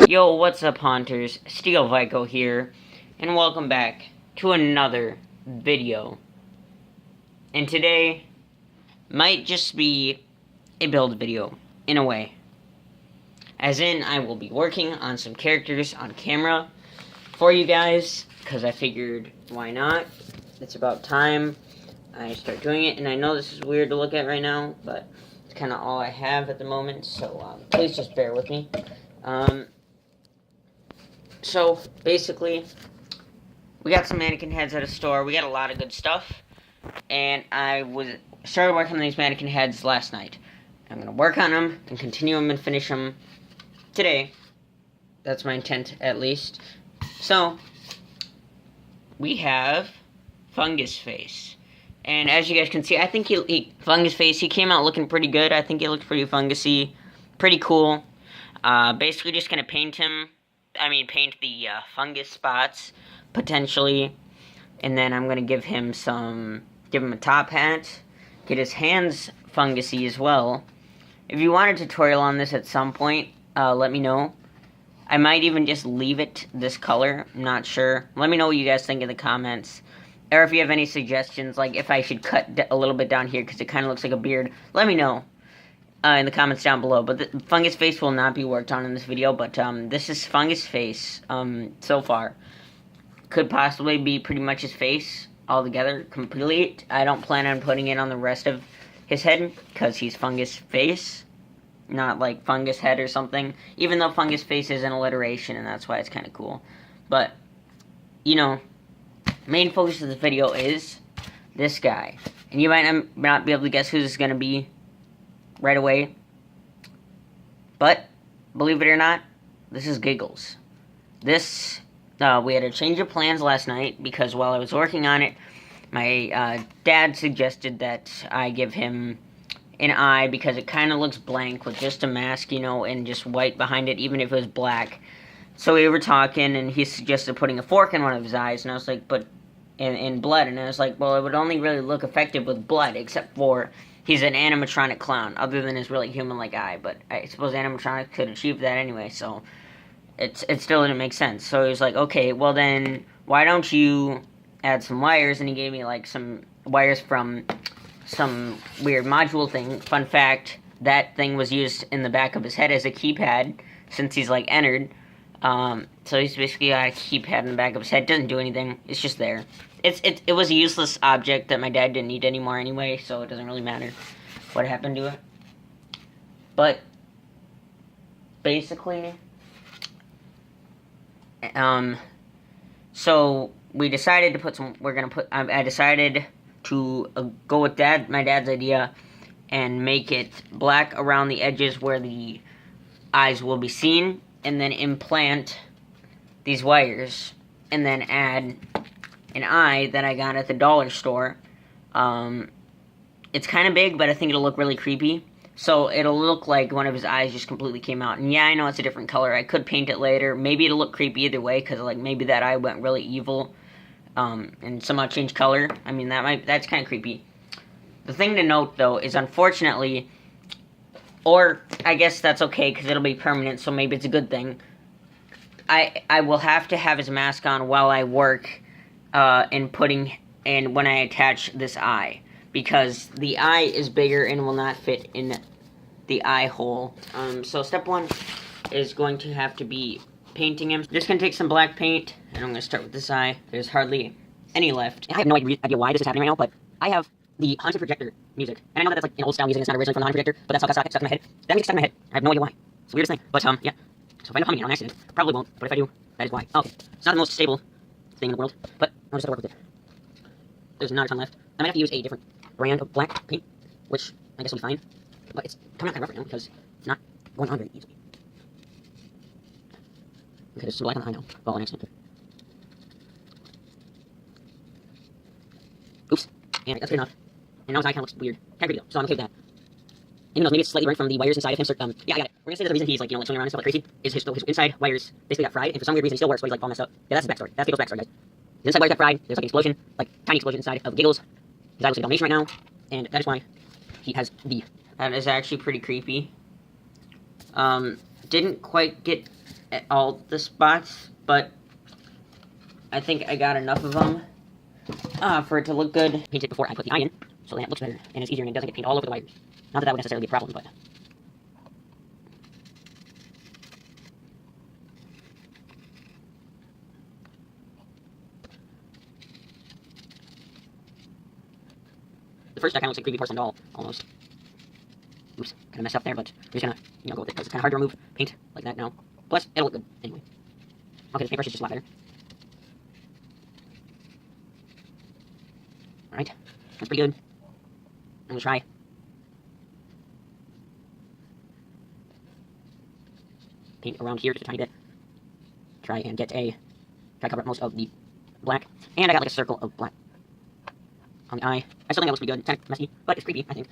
Yo, what's up, Haunters? Steel Vico here, and welcome back to another video. And today might just be a build video, in a way. As in, I will be working on some characters on camera for you guys, because I figured, why not? It's about time I start doing it, and I know this is weird to look at right now, but it's kind of all I have at the moment, so please just bear with me. So, basically, we got some mannequin heads at a store. We got a lot of good stuff. And I started working on these mannequin heads last night. I'm going to work on them and continue them and finish them today. That's my intent, at least. So, we have Fungus Face. And as you guys can see, I think Fungus Face, he came out looking pretty good. I think he looked pretty fungusy. Pretty cool. Basically just going to paint the fungus spots, potentially, and then I'm going to give him a top hat, get his hands fungusy as well. If you want a tutorial on this at some point, let me know. I might even just leave it this color, I'm not sure. Let me know what you guys think in the comments, or if you have any suggestions, like if I should cut a little bit down here, because it kind of looks like a beard, let me know. In the comments down below. But the Fungus Face will not be worked on in this video, but this is Fungus Face so far. Could possibly be pretty much his face altogether, complete. I don't plan on putting it on the rest of his head, because he's Fungus Face, not like Fungus Head or something, even though Fungus Face is an alliteration, and that's why it's kind of cool. But, you know, main focus of the video is this guy. And you might not be able to guess who this is going to be right away, but believe it or not, this is Giggles. This, we had a change of plans last night, because while I was working on it, my dad suggested that I give him an eye, because it kind of looks blank with just a mask, you know, and just white behind it, even if it was black. So we were talking, and he suggested putting a fork in one of his eyes, and I was like, but, in blood, and I was like, well, it would only really look effective with blood, except for he's an animatronic clown, other than his really human-like eye, but I suppose animatronics could achieve that anyway, so it still didn't make sense. So he was like, okay, well then, why don't you add some wires? And he gave me, like, some wires from some weird module thing. Fun fact, that thing was used in the back of his head as a keypad, since he's, like, Ennard. So he's basically got a keypad in the back of his head. Doesn't do anything, it's just there. It was a useless object that my dad didn't need anymore anyway, so it doesn't really matter what happened to it. But basically, so we decided to put I decided to go with my dad's idea, and make it black around the edges where the eyes will be seen, and then implant these wires, and then add an eye that I got at the dollar store. It's kind of big, but I think it'll look really creepy. So it'll look like one of his eyes just completely came out. And yeah, I know it's a different color. I could paint it later. Maybe it'll look creepy either way, because like maybe that eye went really evil, and somehow changed color. I mean, that's kind of creepy. The thing to note, though, is unfortunately, or I guess that's okay, because it'll be permanent, so maybe it's a good thing, I will have to have his mask on while I work, and when I attach this eye, because the eye is bigger and will not fit in the eye hole. So step one is going to have to be painting him. Just gonna take some black paint, and I'm gonna start with this eye. There's hardly any left. I have no idea why this is happening right now, but I have the Haunted Projector music, and I know that that's like an old style music, it's not originally from the Haunted Projector, but that's how it got stuck in my head. That music's stuck in my head. I have no idea why. It's the weirdest thing, but yeah. So if I end up humming it on accident, probably won't, but if I do, that is why. Okay, it's not the most stable thing in the world, but I'll just have to work with it. There's not a ton left. I might have to use a different brand of black paint, which I guess will be fine, but it's coming out kind of rough right now, because it's not going on very easily. Okay, there's some black on the eye now. Oh, on accident. Oops. And that's good enough. And now his eye kind of looks weird. Kind of creepy though, so I'm okay with that. And who knows, maybe it's slightly burnt from the wires inside of him. Yeah, I got it. We're gonna say that the reason he's like, like swimming around and stuff like crazy is his inside wires basically got fried, and for some weird reason he still works, so he's like all messed up. Yeah, that's his backstory. That's Giggles' backstory, guys. His inside wires got fried, there's like an explosion, like tiny explosion inside of Giggles. His eye looks like a Dalmatian right now, and that is why he has the... That is actually pretty creepy. didn't quite get at all the spots, but I think I got enough of them for it to look good. Paint it before I put the eye in, so then it looks better and it's easier and it doesn't get paint all over the wires. Not that that would necessarily be a problem, but... The first deck kind of looks like 3D porcelain doll, almost. Oops, kind of messed up there, but I'm just gonna, go with it, because it's kind of hard to remove paint like that now. Plus, it'll look good anyway. Okay, this paintbrush is just a lot better. Alright, that's pretty good. I'm gonna try. Paint around here just a tiny bit. Try and get a... Try to cover up most of the black. And I got like a circle of black on the eye. I still think that looks pretty good. It's kind of messy, but it's creepy, I think.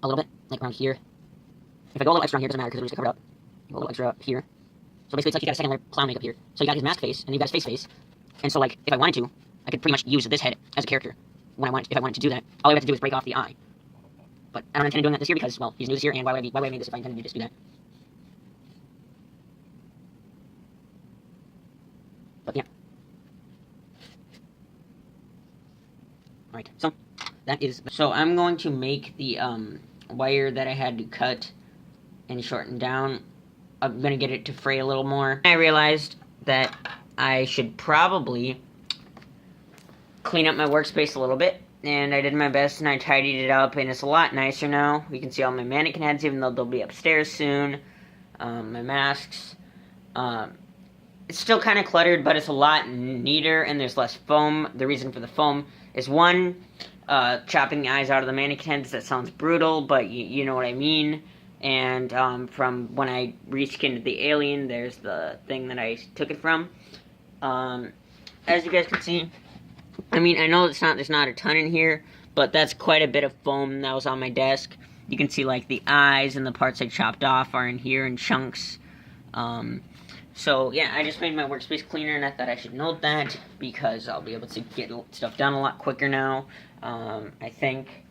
A little bit, like around here. If I go a little extra on here, it doesn't matter because it'll just get covered up. Go a little extra up here. So basically, it's like you got a second layer of clown makeup here. So you got his mask face, and then you got his face. And so, like, if I wanted to, I could pretty much use this head as a character when I wanted, if I wanted to do that. All I have to do is break off the eye. But I don't intend on doing that this year because, well, he's new this year, and why would I make this if I intended to just do that? But yeah. Alright, so that is... So I'm going to make the wire that I had to cut and shorten down. I'm going to get it to fray a little more. I realized that I should probably clean up my workspace a little bit. And I did my best and I tidied it up and it's a lot nicer now. You can see all my mannequin heads even though they'll be upstairs soon. My masks. It's still kind of cluttered, but it's a lot neater and there's less foam. The reason for the foam is one, chopping the eyes out of the mannequin heads. That sounds brutal, but you know what I mean. And from when I reskinned the alien, there's the thing that I took it from. As you guys can see, I mean, I know there's not a ton in here, but that's quite a bit of foam that was on my desk. You can see like the eyes and the parts I chopped off are in here in chunks. So yeah, I just made my workspace cleaner, and I thought I should note that because I'll be able to get stuff done a lot quicker now. I think,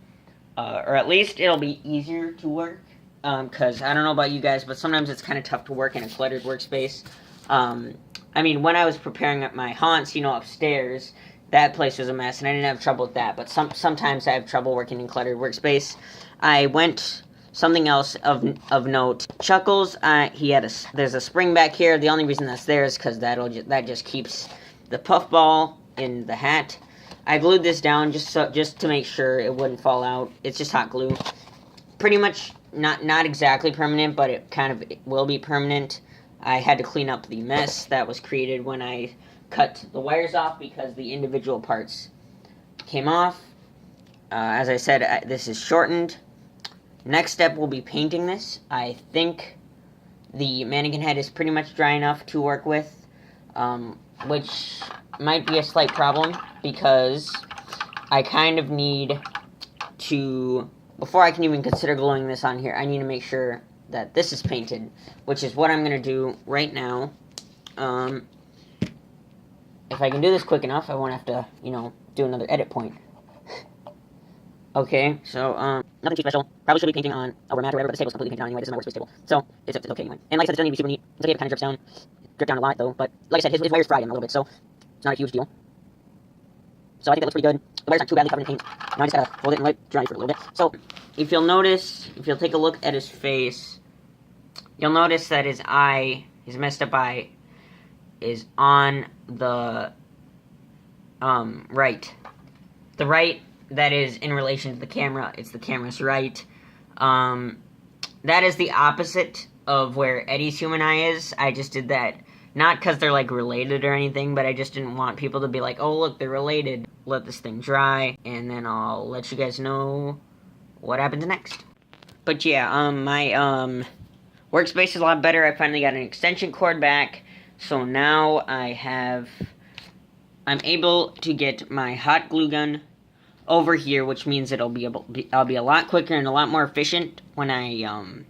or at least it'll be easier to work. Because I don't know about you guys, but sometimes it's kind of tough to work in a cluttered workspace. I mean, when I was preparing up my haunts, upstairs, that place was a mess, and I didn't have trouble with that. But sometimes I have trouble working in cluttered workspace. I went something else of note. Chucklez, there's a spring back here. The only reason that's there is because that just keeps the puffball in the hat. I glued this down just to make sure it wouldn't fall out. It's just hot glue. Pretty much not exactly permanent, but it will be permanent. I had to clean up the mess that was created when I cut the wires off because the individual parts came off. As I said, this is shortened. Next step will be painting this. I think the mannequin head is pretty much dry enough to work with, which might be a slight problem because I kind of need to... Before I can even consider gluing this on here, I need to make sure that this is painted, which is what I'm going to do right now. If I can do this quick enough, I won't have to, do another edit point. Okay, so, nothing too special. Probably should be painting on over mat or whatever, but this table's completely painted on anyway. This is my workspace table. So, it's okay anyway. And like I said, it doesn't need to be super neat. It's okay if it kind of drips down. Drip down a lot, though, but like I said, his wire's fried him a little bit, so it's not a huge deal. So I think that looks pretty good. The wires aren't too badly covered in paint. Now I just gotta hold it and let it dry for a little bit. So, if you'll take a look at his face, you'll notice that his eye, his messed up eye, is on the, right. The right that is in relation to the camera, it's the camera's right. That is the opposite of where Eddie's human eye is. I just did that. Not because they're, related or anything, but I just didn't want people to be like, oh, look, they're related. Let this thing dry, and then I'll let you guys know what happens next. But yeah, my, workspace is a lot better. I finally got an extension cord back, so now I'm able to get my hot glue gun over here, which means I'll be a lot quicker and a lot more efficient when I,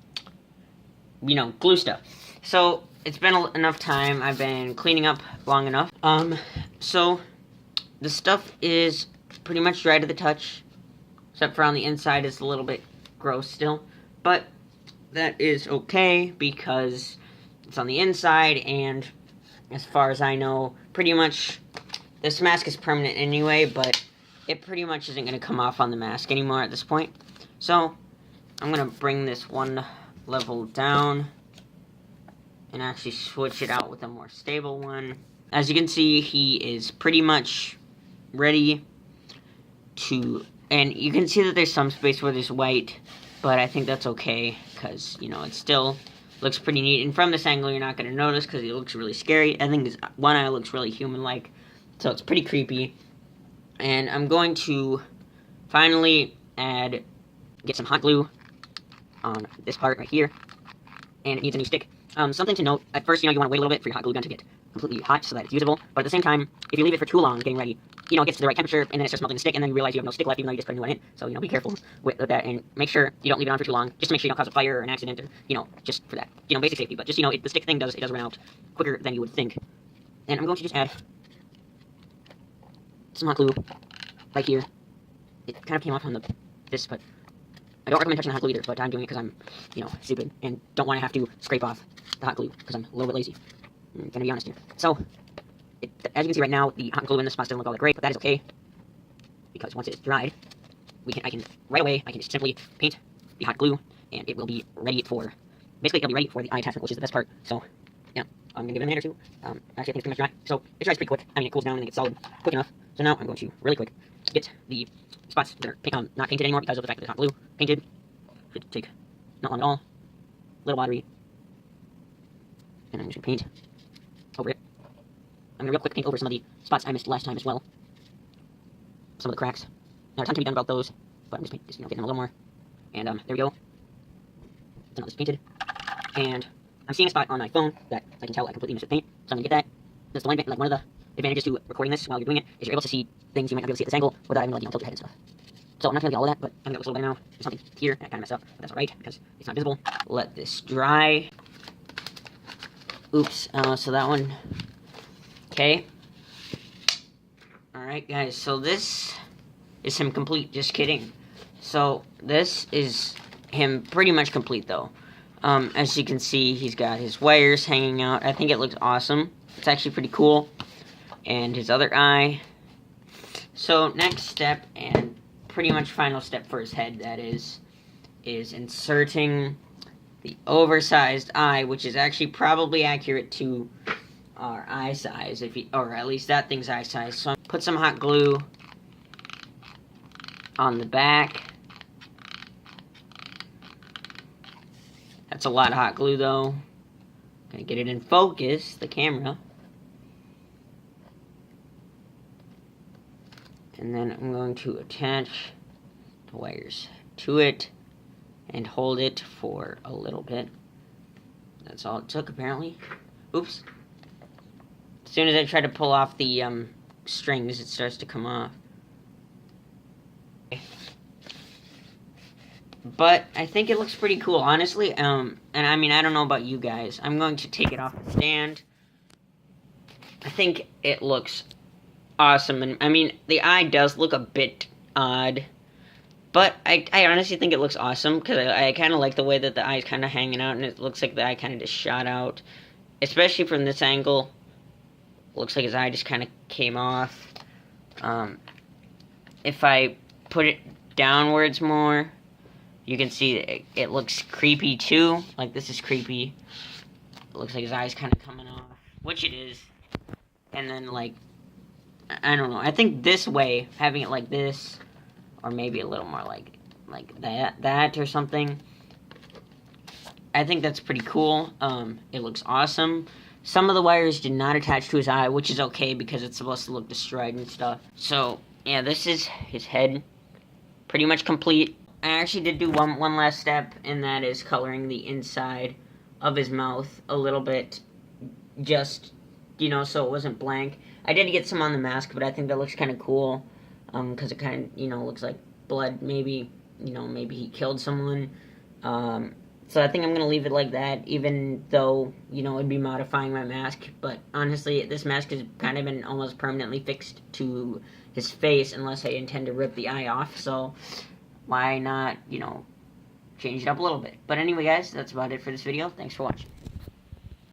glue stuff. So, it's been enough time. I've been cleaning up long enough. So, the stuff is pretty much dry to the touch, except for on the inside it's a little bit gross still. But, that is okay because it's on the inside, and as far as I know, pretty much this mask is permanent anyway, but it pretty much isn't going to come off on the mask anymore at this point. So I'm going to bring this one level down and actually switch it out with a more stable one. As you can see, he is pretty much ready to, and you can see that there's some space where there's white, but I think that's okay, because, you know, it still looks pretty neat. And from this angle, you're not going to notice, because he looks really scary. I think his one eye looks really human-like, so it's pretty creepy. And I'm going to finally get some hot glue on this part right here, and it needs a new stick. Something to note, at first, you want to wait a little bit for your hot glue gun to get completely hot so that it's usable, but at the same time, if you leave it for too long getting ready, it gets to the right temperature, and then it starts melting the stick, and then you realize you have no stick left, even though you just put a new one in. So, be careful with that, and make sure you don't leave it on for too long, just to make sure you don't cause a fire or an accident, or, just for that, basic safety. But just, the stick thing does run out quicker than you would think. And I'm going to just add some hot glue right here. It kind of came off on this, but I don't recommend touching the hot glue either, but I'm doing it because I'm, stupid, and don't want to have to scrape off the hot glue, because I'm a little bit lazy. I'm gonna be honest here. So, as you can see right now, the hot glue in this spot doesn't look all that great, but that is okay, because once it's dried, I can right away just simply paint the hot glue, and it will be ready for, basically it'll be ready for the eye attachment, which is the best part. So, yeah, I'm gonna give it a minute or two. Actually, I think it's pretty much dry. So, it dries pretty quick. It cools down and it gets solid quick enough. So now I'm going to, really quick, get the spots that are not painted anymore because of the fact that it's hot glue painted. Should take not long at all. Little watery. And I'm just going to paint over it. I'm going to real quick paint over some of the spots I missed last time as well. Some of the cracks. Now, time to be done about those, but I'm just getting them a little more. And there we go. So now this is painted. And I'm seeing a spot on my phone that I can tell I completely missed with paint, so I'm going to get that. That's the one of the advantages to recording this while you're doing it, is you're able to see things you might not be able to see at this angle without having to tilt your head and stuff. So I'm not going to get all of that, but I think it looks a little better now. There's something here, and I kind of messed up, but that's alright, because it's not visible. Let this dry. Oops, so that one, okay. Alright guys, so this is him complete, just kidding. So this is him pretty much complete though. As you can see, he's got his wires hanging out. I think it looks awesome. It's actually pretty cool. And his other eye. So next step, and pretty much final step for his head, that is inserting the oversized eye, which is actually probably accurate to our eye size, or at least that thing's eye size. So put some hot glue on the back. That's a lot of hot glue though. Gonna get it in focus, the camera. And then I'm going to attach the wires to it and hold it for a little bit. That's all it took, apparently. Oops. As soon as I try to pull off the strings, it starts to come off. But I think it looks pretty cool, honestly. And I mean, I don't know about you guys. I'm going to take it off the stand. I think it looks awesome. And I mean, the eye does look a bit odd, but I honestly think it looks awesome, because I kind of like the way that the eye's kind of hanging out, and it looks like the eye kind of just shot out, especially from this angle. Looks like his eye just kind of came off. If I put it downwards more, you can see it looks creepy too. Like, this is creepy. It looks like his eye's kind of coming off, which it is. And then, like, I don't know. I think this way, having it like this, or maybe a little more like that or something, I think that's pretty cool. It looks awesome. Some of the wires did not attach to his eye, which is okay because it's supposed to look destroyed and stuff. So, yeah, this is his head. Pretty much complete. I actually did do one last step, and that is coloring the inside of his mouth a little bit. Just, so it wasn't blank. I did get some on the mask, but I think that looks kind of cool. Because it kind of, looks like blood. Maybe, maybe he killed someone. So I think I'm going to leave it like that, even though, it'd be modifying my mask. But honestly, this mask has kind of been almost permanently fixed to his face, unless I intend to rip the eye off. So why not, change it up a little bit. But anyway, guys, that's about it for this video. Thanks for watching.